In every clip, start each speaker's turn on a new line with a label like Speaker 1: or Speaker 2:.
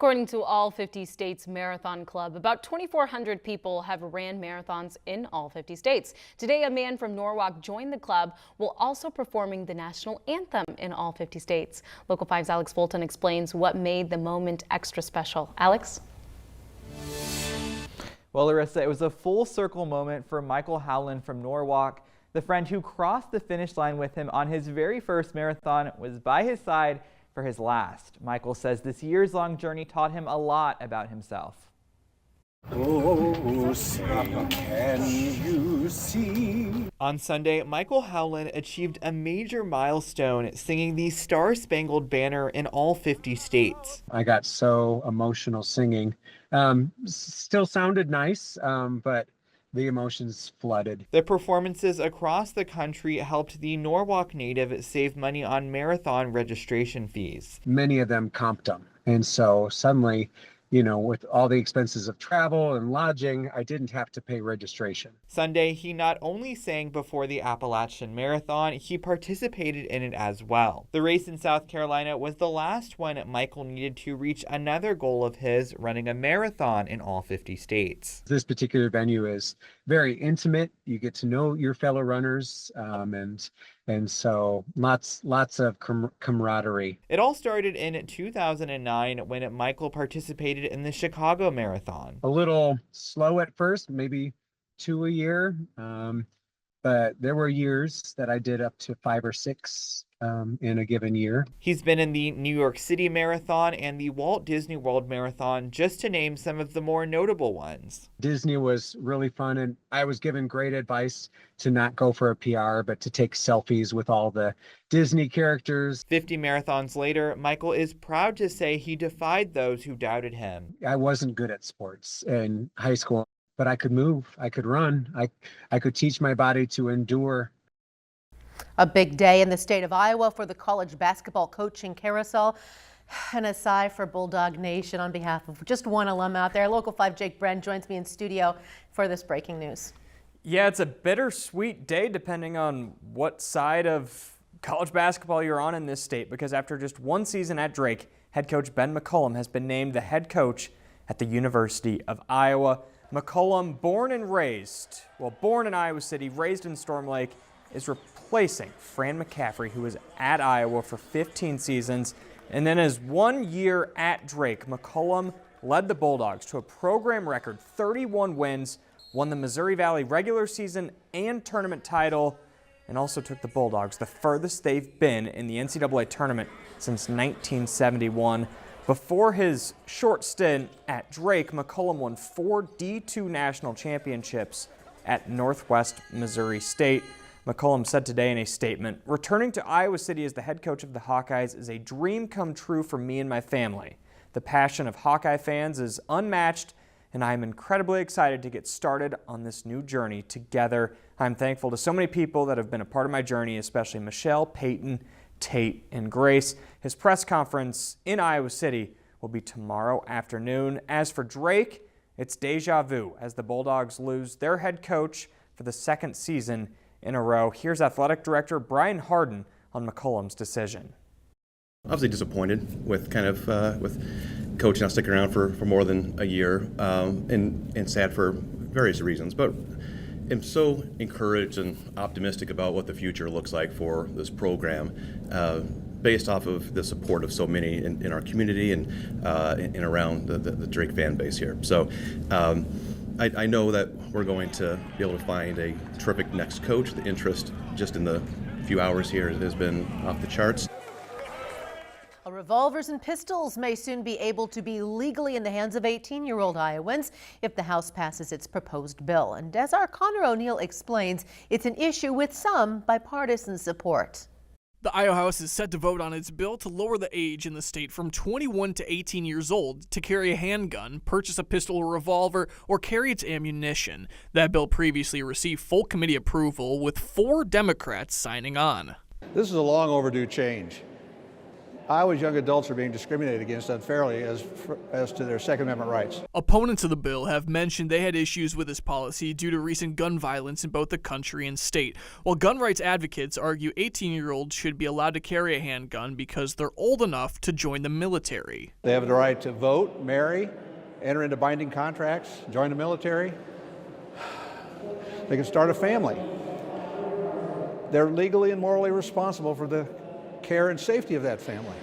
Speaker 1: According to all 50 states Marathon Club, about 2,400 people have ran marathons in all 50 states. Today, a man from Norwalk joined the club while also performing the national anthem in all 50 states. Local 5's Alex Fulton explains what made the moment extra special. Alex?
Speaker 2: Well, Larissa, it was a full circle moment for Michael Howland from Norwalk. The friend who crossed the finish line with him on his very first marathon was by his side for his last. Michael says this years-long journey taught him a lot about himself.
Speaker 3: Oh, say, can you see?
Speaker 2: On Sunday, Michael Howland achieved a major milestone, singing the Star-Spangled Banner in all 50 states.
Speaker 3: I got so emotional singing. Still sounded nice, but the emotions flooded.
Speaker 2: The performances across the country helped the Norwalk native save money on marathon registration fees.
Speaker 3: Many of them comped them. And so suddenly, you know, with all the expenses of travel and lodging, I didn't have to pay registration.
Speaker 2: Sunday, he not only sang before the Appalachian Marathon, he participated in it as well. The race in South Carolina was the last one Michael needed to reach another goal of his, running a marathon in all 50 states.
Speaker 3: This particular venue is very intimate. You get to know your fellow runners, and so lots of camaraderie.
Speaker 2: It all started in 2009 when Michael participated in the Chicago Marathon.
Speaker 3: A little slow at first, maybe 2 a year, but there were years that I did up to 5 or 6 in a given year.
Speaker 2: He's been in the New York City Marathon and the Walt Disney World Marathon, just to name some of the more notable ones.
Speaker 3: Disney was really fun, and I was given great advice to not go for a PR, but to take selfies with all the Disney characters.
Speaker 2: 50 marathons later, Michael is proud to say he defied those who doubted him.
Speaker 3: I wasn't good at sports in high school, but I could move, I could run, I could teach my body to endure.
Speaker 4: A big day in the state of Iowa for the college basketball coaching carousel. And a sigh for Bulldog Nation on behalf of just one alum out there. Local 5 Jake Brent joins me in studio for this breaking news.
Speaker 5: Yeah, it's a bittersweet day depending on what side of college basketball you're on in this state, because after just one season at Drake, head coach Ben McCollum has been named the head coach at the University of Iowa. McCollum, born in Iowa City, raised in Storm Lake, is replacing Fran McCaffrey, who was at Iowa for 15 seasons. And then his 1 year at Drake, McCollum led the Bulldogs to a program record 31 wins, won the Missouri Valley regular season and tournament title, and also took the Bulldogs the furthest they've been in the NCAA tournament since 1971. Before his short stint at Drake, McCollum won 4 D2 national championships at Northwest Missouri State. McCollum said today in a statement, "Returning to Iowa City as the head coach of the Hawkeyes is a dream come true for me and my family. The passion of Hawkeye fans is unmatched, and I am incredibly excited to get started on this new journey together. I'm thankful to so many people that have been a part of my journey, especially Michelle, Peyton, Tate, and Grace." His press conference in Iowa City will be tomorrow afternoon. As for Drake, it's deja vu as the Bulldogs lose their head coach for the second season in a row. Here's Athletic Director Brian Harden on McCollum's decision.
Speaker 6: Obviously disappointed with with coach not sticking around for more than a year, and sad for various reasons, but I'm so encouraged and optimistic about what the future looks like for this program, based off of the support of so many in our community and around the Drake fan base here. So I know that we're going to be able to find a terrific next coach. The interest just in the few hours here has been off the charts.
Speaker 4: Revolvers and pistols may soon be able to be legally in the hands of 18-year-old Iowans if the House passes its proposed bill. And as our Connor O'Neill explains, it's an issue with some bipartisan support.
Speaker 7: The Iowa House is set to vote on its bill to lower the age in the state from 21 to 18 years old to carry a handgun, purchase a pistol or revolver, or carry its ammunition. That bill previously received full committee approval, with 4 Democrats signing on.
Speaker 8: This is a long overdue change. Iowa's young adults are being discriminated against unfairly as to their Second Amendment rights.
Speaker 7: Opponents of the bill have mentioned they had issues with this policy due to recent gun violence in both the country and state, while gun rights advocates argue 18-year-olds should be allowed to carry a handgun because they're old enough to join the military.
Speaker 8: They have the right to vote, marry, enter into binding contracts, join the military. They can start a family. They're legally and morally responsible for the care and safety of that family.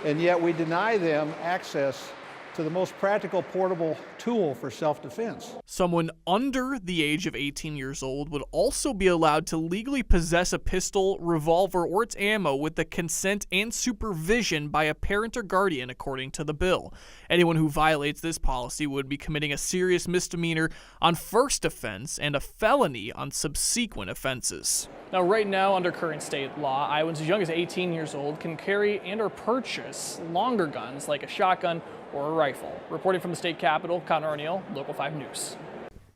Speaker 8: And yet we deny them access to the most practical portable tool for self-defense.
Speaker 7: Someone under the age of 18 years old would also be allowed to legally possess a pistol, revolver, or its ammo with the consent and supervision by a parent or guardian, according to the bill. Anyone who violates this policy would be committing a serious misdemeanor on first offense and a felony on subsequent offenses.
Speaker 9: Now, right now, under current state law, Iowans as young as 18 years old can carry and or purchase longer guns like a shotgun or a rifle. Reporting from the state capitol, Connor O'Neill, Local 5 News.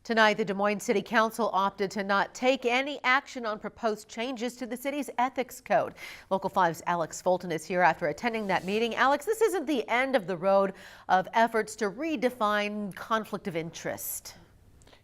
Speaker 4: Tonight, the Des Moines City Council opted to not take any action on proposed changes to the city's ethics code. Local 5's Alex Fulton is here after attending that meeting. Alex, this isn't the end of the road of efforts to redefine conflict of interest.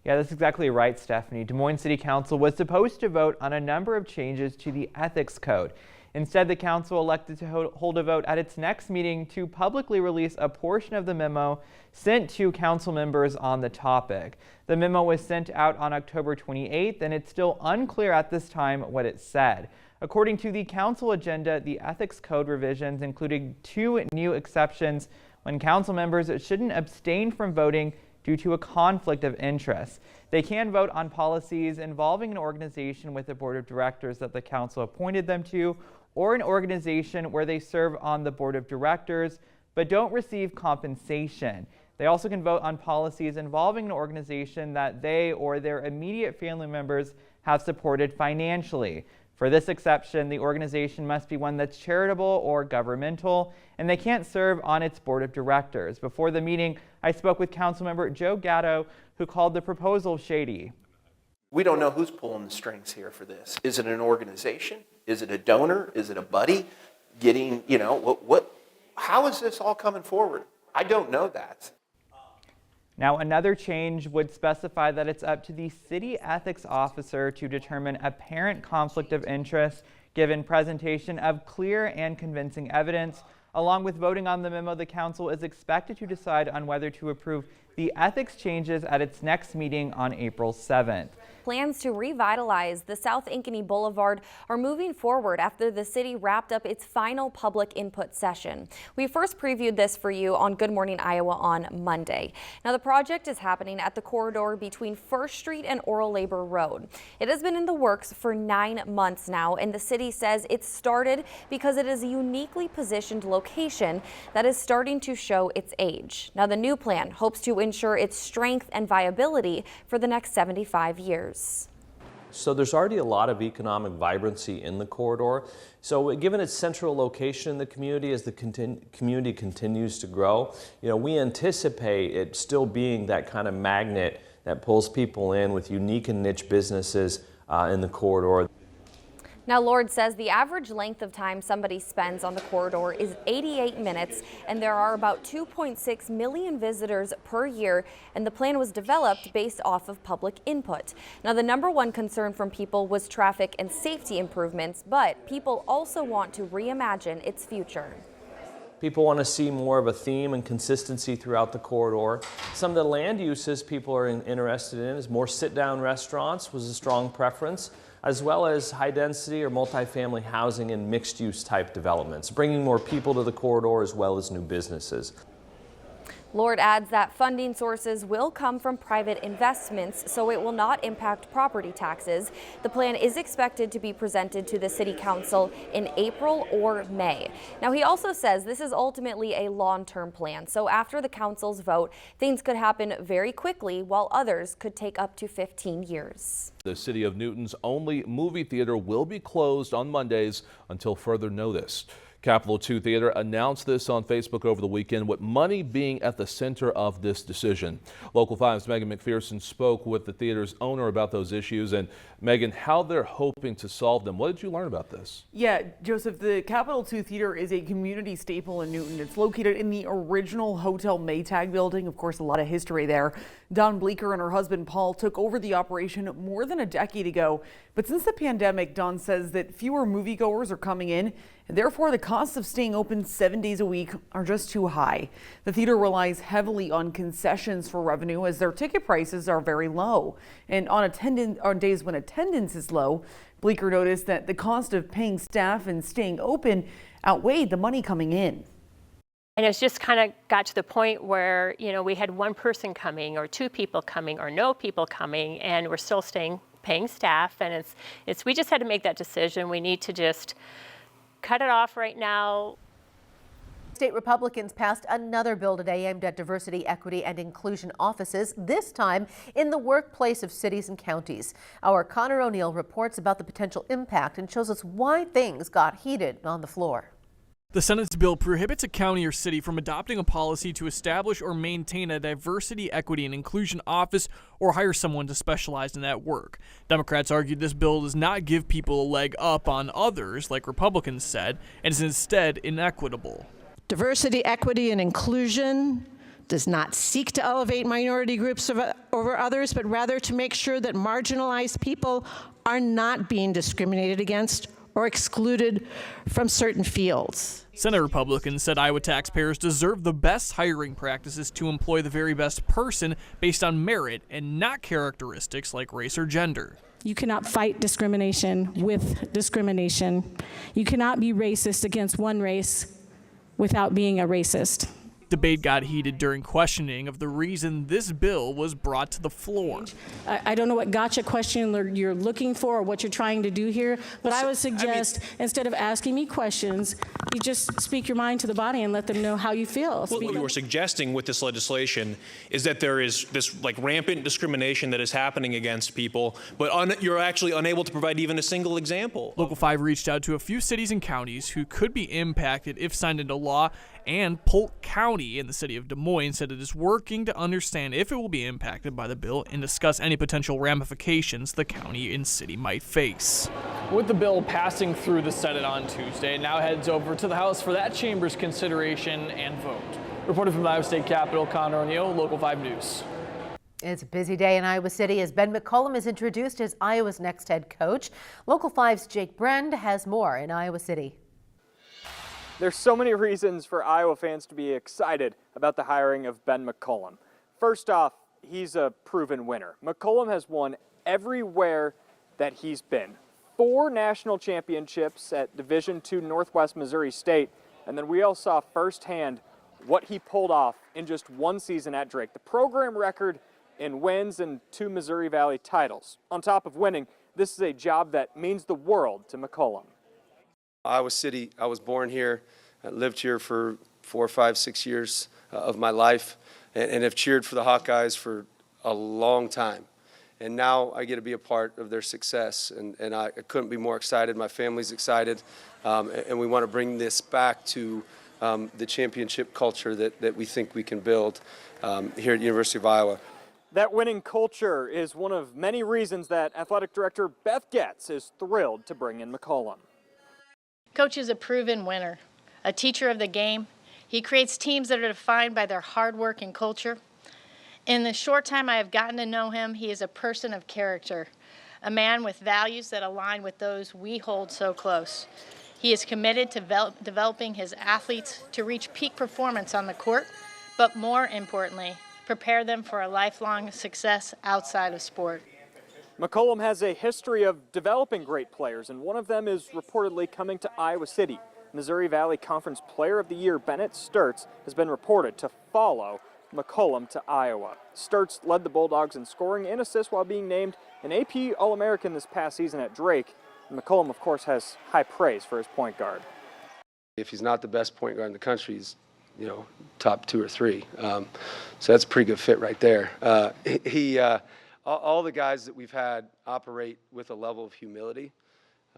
Speaker 2: Yeah, that's exactly right, Stephanie. Des Moines City Council was supposed to vote on a number of changes to the ethics code. Instead, the council elected to hold a vote at its next meeting to publicly release a portion of the memo sent to council members on the topic. The memo was sent out on October 28th, and it's still unclear at this time what it said. According to the council agenda, the ethics code revisions included 2 new exceptions when council members shouldn't abstain from voting due to a conflict of interest. They can vote on policies involving an organization with a board of directors that the council appointed them to, or an organization where they serve on the board of directors but don't receive compensation. They also can vote on policies involving an organization that they or their immediate family members have supported financially. For this exception, the organization must be one that's charitable or governmental, and they can't serve on its board of directors. Before the meeting, I spoke with Councilmember Joe Gatto, who called the proposal shady.
Speaker 10: We don't know who's pulling the strings here for this. Is it an organization? Is it a donor? Is it a buddy? Getting, how is this all coming forward? I don't know that.
Speaker 2: Now, another change would specify that it's up to the city ethics officer to determine apparent conflict of interest given presentation of clear and convincing evidence. Along with voting on the memo, the council is expected to decide on whether to approve the ethics changes at its next meeting on April 7th.
Speaker 11: Plans to revitalize the South Ankeny Boulevard are moving forward after the city wrapped up its final public input session. We first previewed this for you on Good Morning Iowa on Monday. Now, the project is happening at the corridor between First Street and Oral Labor Road. It has been in the works for 9 months now, and the city says it started because it is a uniquely positioned location that is starting to show its age. Now, the new plan hopes to ensure its strength and viability for the next 75 years.
Speaker 12: So there's already a lot of economic vibrancy in the corridor. So given its central location in the community, as the community continues to grow, we anticipate it still being that kind of magnet that pulls people in with unique and niche businesses in the corridor.
Speaker 11: Now, Lord says the average length of time somebody spends on the corridor is 88 minutes, and there are about 2.6 million visitors per year, and the plan was developed based off of public input. Now, the #1 concern from people was traffic and safety improvements, but people also want to reimagine its future.
Speaker 12: People want to see more of a theme and consistency throughout the corridor. Some of the land uses people are interested in is more sit-down restaurants was a strong preference, as well as high-density or multifamily housing and mixed-use type developments, bringing more people to the corridor as well as new businesses.
Speaker 11: Lord adds that funding sources will come from private investments, so it will not impact property taxes. The plan is expected to be presented to the City Council in April or May. Now, he also says this is ultimately a long-term plan, so after the Council's vote, things could happen very quickly, while others could take up to 15 years.
Speaker 13: The City of Newton's only movie theater will be closed on Mondays until further notice. Capital II Theater announced this on Facebook over the weekend, with money being at the center of this decision. Local 5's Megan McPherson spoke with the theater's owner about those issues, and Megan, how they're hoping to solve them. What did you learn about this?
Speaker 14: Yeah, Joseph, the Capital II Theater is a community staple in Newton. It's located in the original Hotel Maytag building. Of course, a lot of history there. Dawn Bleeker and her husband Paul took over the operation more than a decade ago. But since the pandemic, Dawn says that fewer moviegoers are coming in, and therefore the costs of staying open 7 days a week are just too high. The theater relies heavily on concessions for revenue, as their ticket prices are very low. And on days when attendance is low, Bleeker noticed that the cost of paying staff and staying open outweighed the money coming in.
Speaker 15: And it's just kind of got to the point where, we had one person coming or two people coming or no people coming, and we're still paying staff. And we just had to make that decision. We need to just cut it off right now.
Speaker 4: State Republicans passed another bill today aimed at diversity, equity, and inclusion offices, this time in the workplace of cities and counties. Our Connor O'Neill reports about the potential impact and shows us why things got heated on the floor.
Speaker 7: The Senate's bill prohibits a county or city from adopting a policy to establish or maintain a diversity, equity, and inclusion office or hire someone to specialize in that work. Democrats argued this bill does not give people a leg up on others, like Republicans said, and is instead inequitable.
Speaker 16: Diversity, equity, and inclusion does not seek to elevate minority groups over others, but rather to make sure that marginalized people are not being discriminated against or excluded from certain fields.
Speaker 7: Senate Republicans said Iowa taxpayers deserve the best hiring practices to employ the very best person based on merit and not characteristics like race or gender.
Speaker 17: You cannot fight discrimination with discrimination. You cannot be racist against one race without being a racist.
Speaker 7: Debate got heated during questioning of the reason this bill was brought to the floor.
Speaker 17: I don't know what gotcha question you're looking for or what you're trying to do here, but I would suggest instead of asking me questions, you just speak your mind to the body and let them know how you feel.
Speaker 18: What you were suggesting with this legislation is that there is this rampant discrimination that is happening against people, but you're actually unable to provide even a single example.
Speaker 7: Local 5 reached out to a few cities and counties who could be impacted if signed into law, and Polk County in the city of Des Moines said it is working to understand if it will be impacted by the bill and discuss any potential ramifications the county and city might face.
Speaker 9: With the bill passing through the Senate on Tuesday, it now heads over to the House for that chamber's consideration and vote. Reporting from the Iowa State Capitol, Connor O'Neill, Local 5 News.
Speaker 4: It's a busy day in Iowa City as Ben McCollum is introduced as Iowa's next head coach. Local 5's Jake Brend has more in Iowa City.
Speaker 5: There's so many reasons for Iowa fans to be excited about the hiring of Ben McCollum. First off, he's a proven winner. McCollum has won everywhere that he's been. 4 national championships at Division II Northwest Missouri State, and then we all saw firsthand what he pulled off in just one season at Drake. The program record in wins and 2 Missouri Valley titles. On top of winning, this is a job that means the world to McCollum.
Speaker 19: Iowa City, I was born here, I lived here for 4, 5, 6 years of my life, and have cheered for the Hawkeyes for a long time. And now I get to be a part of their success, and I couldn't be more excited. My family's excited, and we want to bring this back to the championship culture that we think we can build here at University of Iowa.
Speaker 5: That winning culture is one of many reasons that Athletic Director Beth Getz is thrilled to bring in McCollum.
Speaker 20: Coach is a proven winner, a teacher of the game. He creates teams that are defined by their hard work and culture. In the short time I have gotten to know him, he is a person of character, a man with values that align with those we hold so close. He is committed to developing his athletes to reach peak performance on the court, but more importantly, prepare them for a lifelong success outside of sport.
Speaker 5: McCollum has a history of developing great players, and one of them is reportedly coming to Iowa City. Missouri Valley Conference Player of the Year Bennett Sturtz has been reported to follow McCollum to Iowa. Sturtz led the Bulldogs in scoring and assists while being named an AP All-American this past season at Drake. And McCollum, of course, has high praise for his point guard.
Speaker 19: If he's not the best point guard in the country, he's top 2 or 3. So that's a pretty good fit right there. All the guys that we've had operate with a level of humility,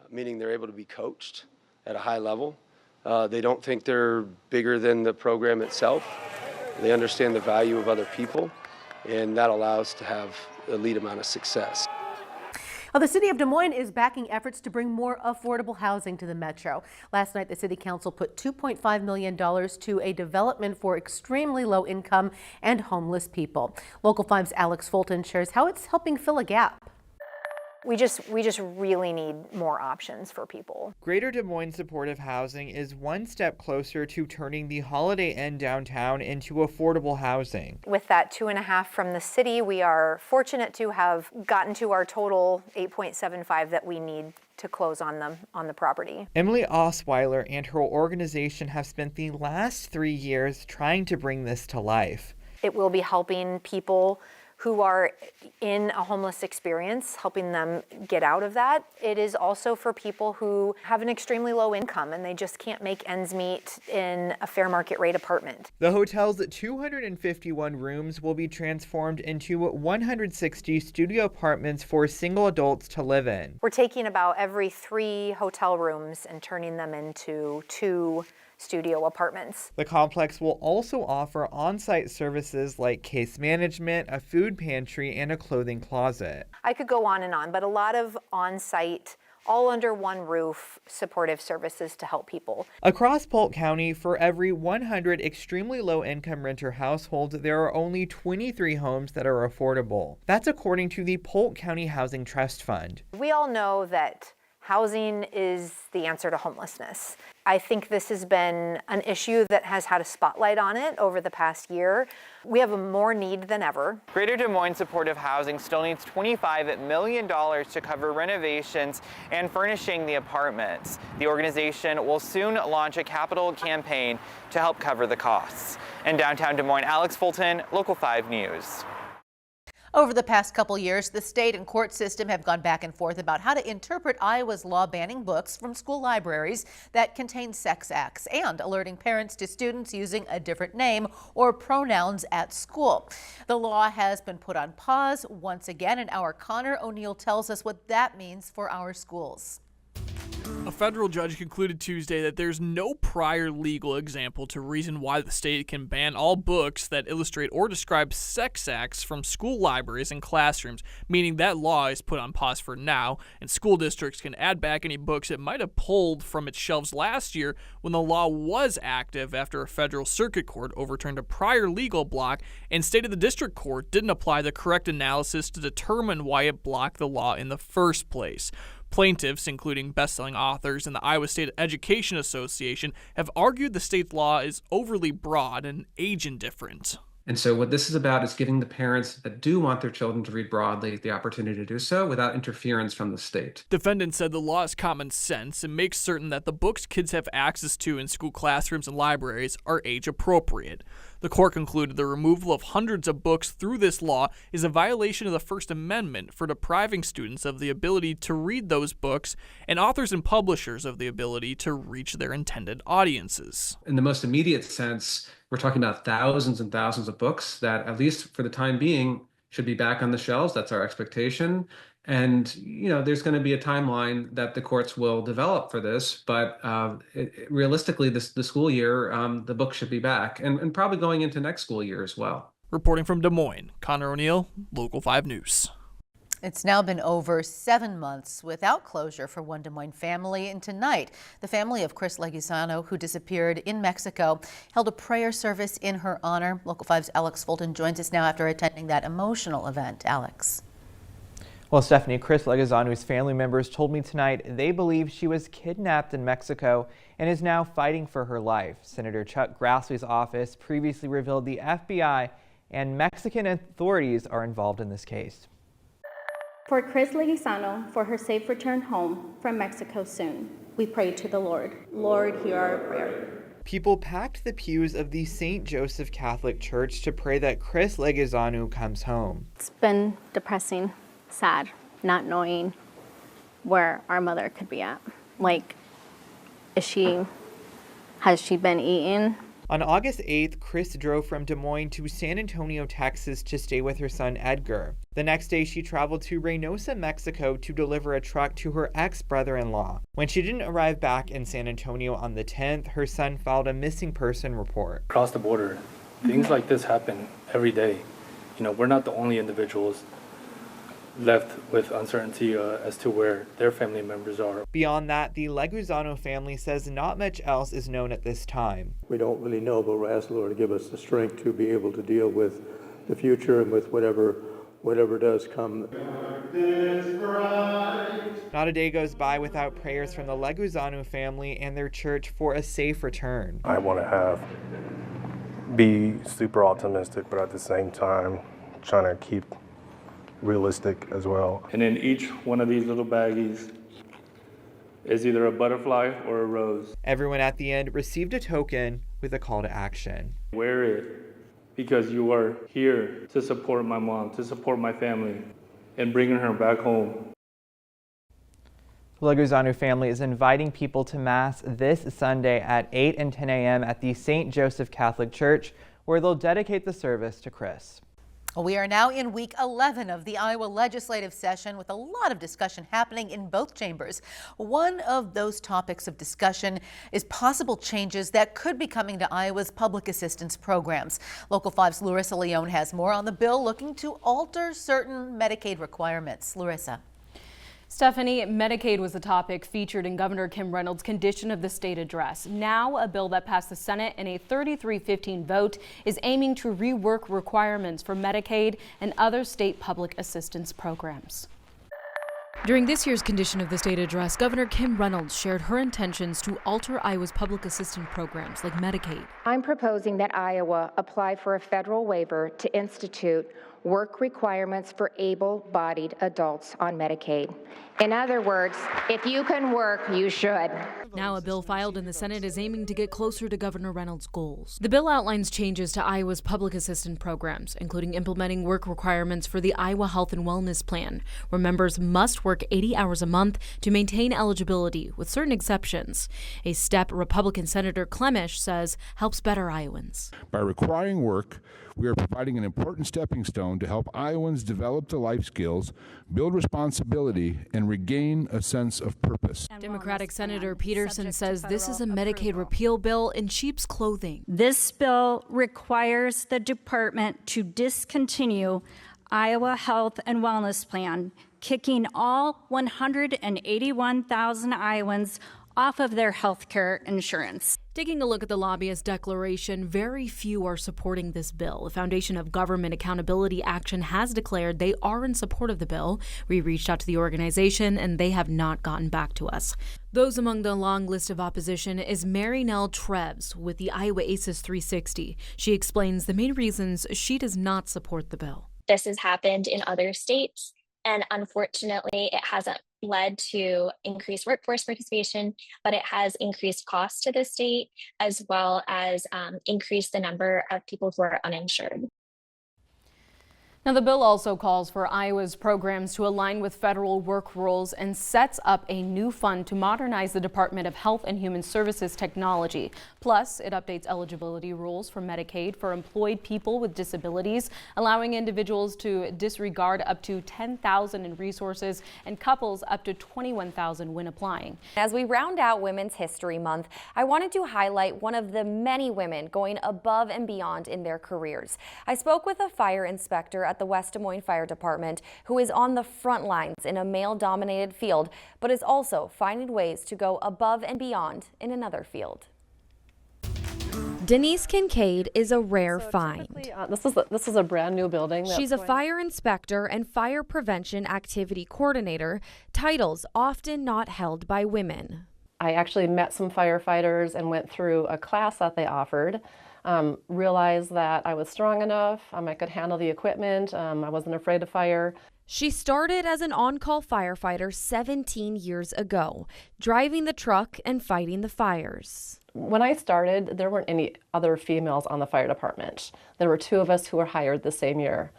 Speaker 19: meaning they're able to be coached at a high level. They don't think they're bigger than the program itself. They understand the value of other people, and that allows to have a lead amount of success.
Speaker 4: Well, the city of Des Moines is backing efforts to bring more affordable housing to the metro. Last night, the city council put $2.5 million to a development for extremely low income and homeless people. Local 5's Alex Fulton shares how it's helping fill a gap.
Speaker 21: We just really need more options for people.
Speaker 2: Greater Des Moines Supportive Housing is one step closer to turning the Holiday Inn downtown into affordable housing.
Speaker 21: With that 2.5 from the city, we are fortunate to have gotten to our total 8.75 that we need to close on the property.
Speaker 2: Emily Osweiler and her organization have spent the last 3 years trying to bring this to life.
Speaker 21: It will be helping people who are in a homeless experience, helping them get out of that. It is also for people who have an extremely low income and they just can't make ends meet in a fair market rate apartment.
Speaker 2: The hotel's 251 rooms will be transformed into 160 studio apartments for single adults to live in.
Speaker 21: We're taking about every 3 hotel rooms and turning them into 2 studio apartments.
Speaker 2: The complex will also offer on-site services like case management, a food pantry, and a clothing closet.
Speaker 21: I could go on, but a lot of on-site, all under one roof, supportive services to help people.
Speaker 2: Across Polk County, for every 100 extremely low-income renter households, there are only 23 homes that are affordable. That's according to the Polk County Housing Trust Fund.
Speaker 21: We all know that housing is the answer to homelessness. I think this has been an issue that has had a spotlight on it over the past year. We have more need than ever.
Speaker 2: Greater Des Moines Supportive Housing still needs $25 million to cover renovations and furnishing the apartments. The organization will soon launch a capital campaign to help cover the costs. In downtown Des Moines, Alex Fulton, Local 5 News.
Speaker 4: Over the past couple years, the state and court system have gone back and forth about how to interpret Iowa's law banning books from school libraries that contain sex acts and alerting parents to students using a different name or pronouns at school. The law has been put on pause once again, and our Connor O'Neill tells us what that means for our schools.
Speaker 7: A federal judge concluded Tuesday that there's no prior legal example to reason why the state can ban all books that illustrate or describe sex acts from school libraries and classrooms, meaning that law is put on pause for now, and school districts can add back any books it might have pulled from its shelves last year when the law was active after a federal circuit court overturned a prior legal block and stated the district court didn't apply the correct analysis to determine why it blocked the law in the first place. Plaintiffs, including best-selling authors and the Iowa State Education Association, have argued the state's law is overly broad and age indifferent.
Speaker 22: And so what this is about is giving the parents that do want their children to read broadly the opportunity to do so without interference from the state.
Speaker 7: Defendants said the law is common sense and makes certain that the books kids have access to in school classrooms and libraries are age appropriate. The court concluded the removal of hundreds of books through this law is a violation of the First Amendment for depriving students of the ability to read those books and authors and publishers of the ability to reach their intended audiences.
Speaker 22: In the most immediate sense, we're talking about thousands and thousands of books that, at least for the time being, should be back on the shelves. That's our expectation. And, there's going to be a timeline that the courts will develop for this. But realistically, the school year, the book should be back and probably going into next school year as well.
Speaker 7: Reporting from Des Moines, Connor O'Neill, Local 5 News.
Speaker 4: It's now been over 7 months without closure for one Des Moines family, and tonight the family of Chris Leguizano, who disappeared in Mexico, held a prayer service in her honor. Local 5's Alex Fulton joins us now after attending that emotional event. Alex.
Speaker 2: Well, Stephanie, Chris Leguizano's family members told me tonight they believe she was kidnapped in Mexico and is now fighting for her life. Senator Chuck Grassley's office previously revealed the FBI and Mexican authorities are involved in this case.
Speaker 23: For Chris Leguizano, for her safe return home from Mexico soon, we pray to the Lord. Lord, hear our prayer.
Speaker 2: People packed the pews of the St. Joseph Catholic Church to pray that Chris Leguizano comes home.
Speaker 23: It's been depressing, sad, not knowing where our mother could be at. Has she been eating?
Speaker 2: On August 8th, Chris drove from Des Moines to San Antonio, Texas to stay with her son Edgar. The next day, she traveled to Reynosa, Mexico to deliver a truck to her ex-brother-in-law. When she didn't arrive back in San Antonio on the 10th, her son filed a missing person report.
Speaker 1: Across the border, things like this happen every day. You know, we're not the only individuals left with uncertainty as to where their family members are.
Speaker 2: Beyond that, the Leguzano family says not much else is known at this time.
Speaker 3: We don't really know, but we're asking the Lord to give us the strength to be able to deal with the future and with whatever does come.
Speaker 2: Not a day goes by without prayers from the Leguzano family and their church for a safe return.
Speaker 6: I want to be super optimistic, but at the same time, trying to keep realistic as well.
Speaker 1: And in each one of these little baggies is either a butterfly or a rose.
Speaker 2: Everyone at the end received a token with a call to action.
Speaker 1: Wear it because you are here to support my mom, to support my family, and bringing her back home.
Speaker 2: The Leguzano family is inviting people to Mass this Sunday at 8 and 10 a.m. at the St. Joseph Catholic Church, where they'll dedicate the service to Chris.
Speaker 4: We are now in week 11 of the Iowa legislative session with a lot of discussion happening in both chambers. One of those topics of discussion is possible changes that could be coming to Iowa's public assistance programs. Local 5's Larissa Leone has more on the bill looking to alter certain Medicaid requirements. Larissa.
Speaker 24: Stephanie, Medicaid was the topic featured in Governor Kim Reynolds' Condition of the State address. Now, a bill that passed the Senate in a 33-15 vote is aiming to rework requirements for Medicaid and other state public assistance programs.
Speaker 25: During this year's Condition of the State address, Governor Kim Reynolds shared her intentions to alter Iowa's public assistance programs like Medicaid.
Speaker 26: I'm proposing that Iowa apply for a federal waiver to institute work requirements for able-bodied adults on Medicaid. In other words, if you can work, you should.
Speaker 25: Now a bill filed in the Senate is aiming to get closer to Governor Reynolds' goals. The bill outlines changes to Iowa's public assistance programs, including implementing work requirements for the Iowa Health and Wellness Plan, where members must work 80 hours a month to maintain eligibility, with certain exceptions. A step Republican Senator Klemish says helps better Iowans.
Speaker 27: By requiring work, we are providing an important stepping stone to help Iowans develop the life skills, build responsibility, and regain a sense of purpose.
Speaker 25: Democratic Senator Peterson says this is a Medicaid repeal bill in sheep's clothing.
Speaker 28: This bill requires the department to discontinue Iowa Health and Wellness Plan, kicking all 181,000 Iowans off of their health care insurance.
Speaker 25: Taking a look at the lobbyist declaration, very few are supporting this bill. The Foundation of Government Accountability Action has declared they are in support of the bill. We reached out to the organization and they have not gotten back to us. Those among the long list of opposition is Mary Nell Trebs with the Iowa ACES 360. She explains the main reasons she does not support the bill.
Speaker 29: This has happened in other states, and unfortunately, it hasn't led to increased workforce participation, but it has increased costs to the state as well as increased the number of people who are uninsured.
Speaker 24: Now, the bill also calls for Iowa's programs to align with federal work rules and sets up a new fund to modernize the Department of Health and Human Services technology. Plus, it updates eligibility rules for Medicaid for employed people with disabilities, allowing individuals to disregard up to $10,000 in resources and couples up to $21,000 when applying.
Speaker 11: As we round out Women's History Month, I wanted to highlight one of the many women going above and beyond in their careers. I spoke with a fire inspector at the West Des Moines Fire Department who is on the front lines in a male-dominated field, but is also finding ways to go above and beyond in another field. Denise Kincaid is a rare find.
Speaker 30: This is a brand new building.
Speaker 11: She's a fire inspector and fire prevention activity coordinator, titles often not held by women.
Speaker 30: I actually met some firefighters and went through a class that they offered. Realized that I was strong enough, I could handle the equipment, I wasn't afraid of fire.
Speaker 11: She started as an on-call firefighter 17 years ago, driving the truck and fighting the fires.
Speaker 30: When I started, there weren't any other females on the fire department. There were 2 of us who were hired the same year.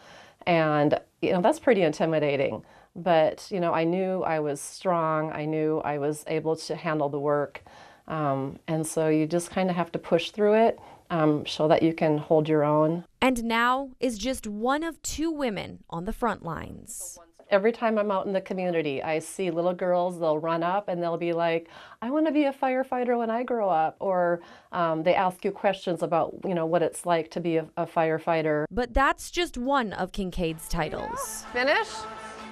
Speaker 30: And, that's pretty intimidating. But, I knew I was strong. I knew I was able to handle the work. And so you just kind of have to push through it show that you can hold your own.
Speaker 11: And now is just one of 2 women on the front lines.
Speaker 30: Every time I'm out in the community, I see little girls, they'll run up and they'll be like, I want to be a firefighter when I grow up. Or they ask you questions about, what it's like to be a firefighter.
Speaker 11: But that's just one of Kincaid's titles.
Speaker 30: Finish?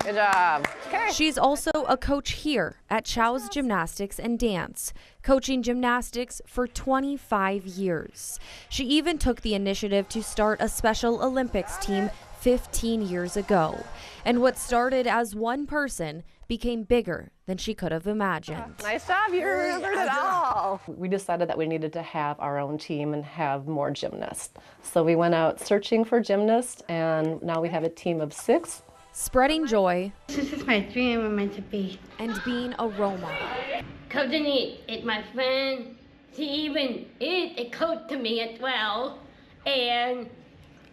Speaker 30: Good job. Okay.
Speaker 11: She's also a coach here at Chow's Gymnastics and Dance, coaching gymnastics for 25 years. She even took the initiative to start a Special Olympics team 15 years ago. And what started as one person became bigger than she could have imagined.
Speaker 30: Nice job, you remembered it all. We decided that we needed to have our own team and have more gymnasts. So we went out searching for gymnasts, and now we have a team of 6.
Speaker 11: Spreading joy.
Speaker 8: This is my dream I'm meant to be.
Speaker 11: And being a role model.
Speaker 8: Coaching it, my friend. She even is a coach to me as well. And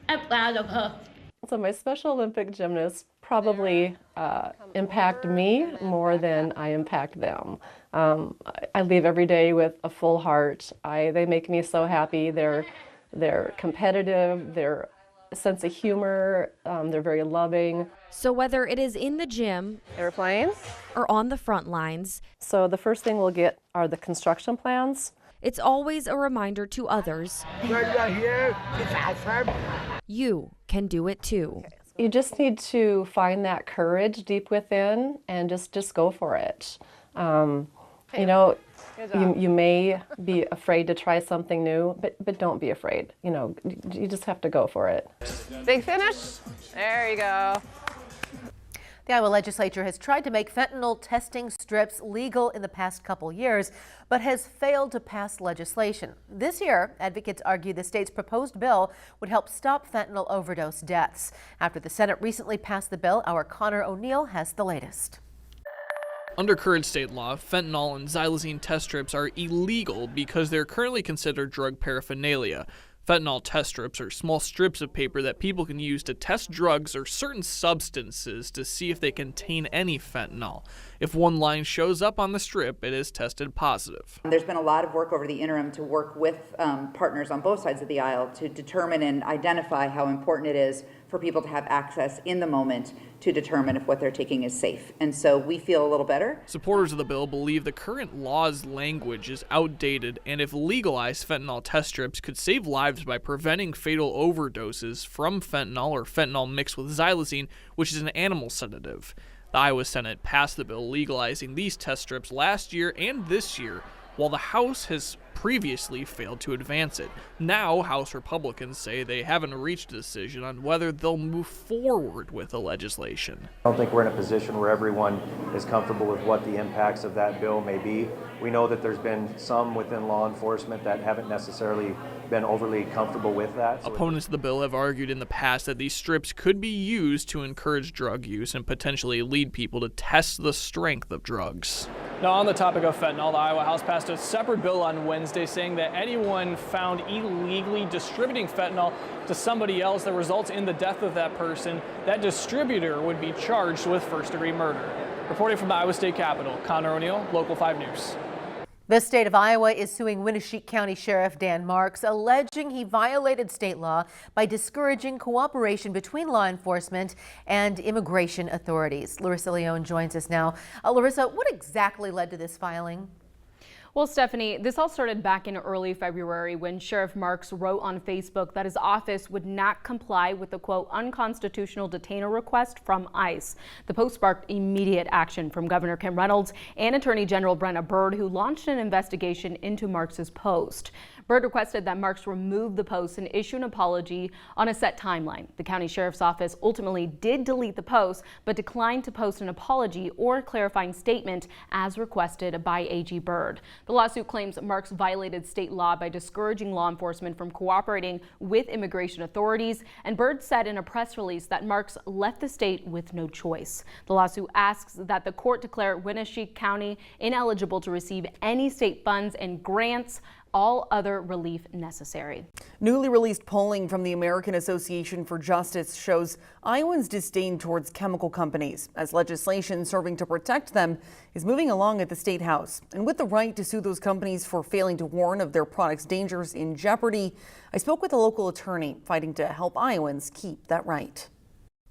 Speaker 8: I'm proud of her.
Speaker 30: So my Special Olympic gymnasts probably impact me more than I impact them. I leave every day with a full heart. They make me so happy. They're competitive. They're sense of humor. They're very loving.
Speaker 11: So whether it is in the gym,
Speaker 30: airplanes,
Speaker 11: or on the front lines,
Speaker 30: so the first thing we'll get are the construction plans.
Speaker 11: It's always a reminder to others. You can do it too.
Speaker 30: You just need to find that courage deep within and just go for it. You may be afraid to try something new, but don't be afraid. You just have to go for it. Big finish. There you go.
Speaker 4: The Iowa legislature has tried to make fentanyl testing strips legal in the past couple years, but has failed to pass legislation. This year, advocates argue the state's proposed bill would help stop fentanyl overdose deaths. After the Senate recently passed the bill, our Connor O'Neill has the latest.
Speaker 7: Under current state law, fentanyl and xylazine test strips are illegal because they're currently considered drug paraphernalia. Fentanyl test strips are small strips of paper that people can use to test drugs or certain substances to see if they contain any fentanyl. If one line shows up on the strip, it is tested positive.
Speaker 9: There's been a lot of work over the interim to work with partners on both sides of the aisle to determine and identify how important it is for people to have access in the moment to determine if what they're taking is safe. And so we feel a little better.
Speaker 7: Supporters of the bill believe the current law's language is outdated, and if legalized, fentanyl test strips could save lives by preventing fatal overdoses from fentanyl or fentanyl mixed with xylazine, which is an animal sedative. The Iowa Senate passed the bill legalizing these test strips last year and this year, while the House has previously failed to advance it. Now, House Republicans say they haven't reached a decision on whether they'll move forward with the legislation.
Speaker 10: I don't think we're in a position where everyone is comfortable with what the impacts of that bill may be. We know that there's been some within law enforcement that haven't necessarily been overly comfortable with that.
Speaker 7: Opponents of the bill have argued in the past that these strips could be used to encourage drug use and potentially lead people to test the strength of drugs.
Speaker 12: Now, on the topic of fentanyl, the Iowa House passed a separate bill on Wednesday saying that anyone found illegally distributing fentanyl to somebody else that results in the death of that person, that distributor would be charged with first-degree murder. Reporting from the Iowa State Capitol, Connor O'Neill, Local 5 News.
Speaker 4: The state of Iowa is suing Winneshiek County Sheriff Dan Marks, alleging he violated state law by discouraging cooperation between law enforcement and immigration authorities. Larissa Leone joins us now. Larissa, what exactly led to this filing?
Speaker 24: Well, Stephanie, this all started back in early February when Sheriff Marks wrote on Facebook that his office would not comply with the, quote, unconstitutional detainer request from ICE. The post sparked immediate action from Governor Kim Reynolds and Attorney General Brenna Byrd, who launched an investigation into Marks's post. Byrd requested that Marks remove the post and issue an apology on a set timeline. The county sheriff's office ultimately did delete the post, but declined to post an apology or clarifying statement as requested by AG Byrd. The lawsuit claims Marks violated state law by discouraging law enforcement from cooperating with immigration authorities, and Byrd said in a press release that Marks left the state with no choice. The lawsuit asks that the court declare Winneshiek County ineligible to receive any state funds and grants all other relief necessary.
Speaker 5: Newly released polling from the American Association for Justice shows Iowans' disdain towards chemical companies as legislation serving to protect them is moving along at the State House. And with the right to sue those companies for failing to warn of their products' dangers in jeopardy, I spoke with a local attorney fighting to help Iowans keep that right.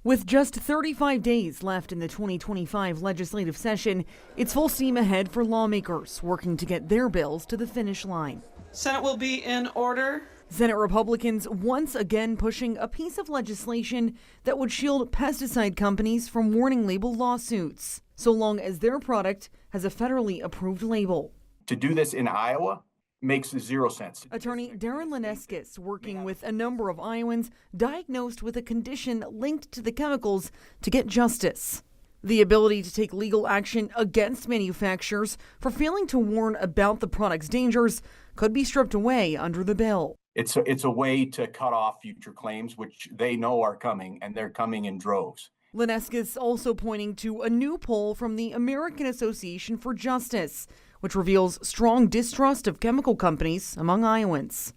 Speaker 5: With just 35 days left in the 2025 legislative session, it's full steam ahead for lawmakers working to get their bills to the finish line.
Speaker 13: Senate will be in order.
Speaker 5: Senate Republicans once again pushing a piece of legislation that would shield pesticide companies from warning label lawsuits, so long as their product has a federally approved label.
Speaker 14: To do this in Iowa makes zero sense.
Speaker 5: Attorney Darren Leneskis working with a number of Iowans diagnosed with a condition linked to the chemicals to get justice. The ability to take legal action against manufacturers for failing to warn about the product's dangers could be stripped away under the bill.
Speaker 14: It's a way to cut off future claims, which they know are coming, and they're coming in droves.
Speaker 5: Leneskis also pointing to a new poll from the American Association for Justice, which reveals strong distrust of chemical companies among Iowans.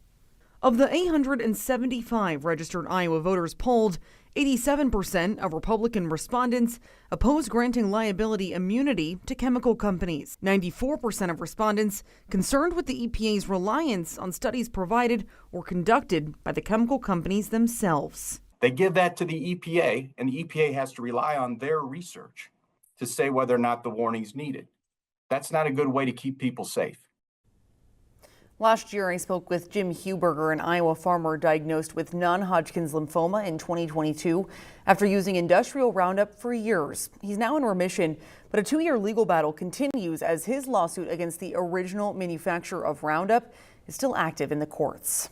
Speaker 5: Of the 875 registered Iowa voters polled, 87% of Republican respondents oppose granting liability immunity to chemical companies. 94% of respondents concerned with the EPA's reliance on studies provided or conducted by the chemical companies themselves.
Speaker 14: They give that to the EPA, and the EPA has to rely on their research to say whether or not the warning's needed. That's not a good way to keep people safe.
Speaker 5: Last year, I spoke with Jim Huberger, an Iowa farmer diagnosed with non-Hodgkin's lymphoma in 2022 after using industrial Roundup for years. He's now in remission, but a 2-year legal battle continues as his lawsuit against the original manufacturer of Roundup is still active in the courts.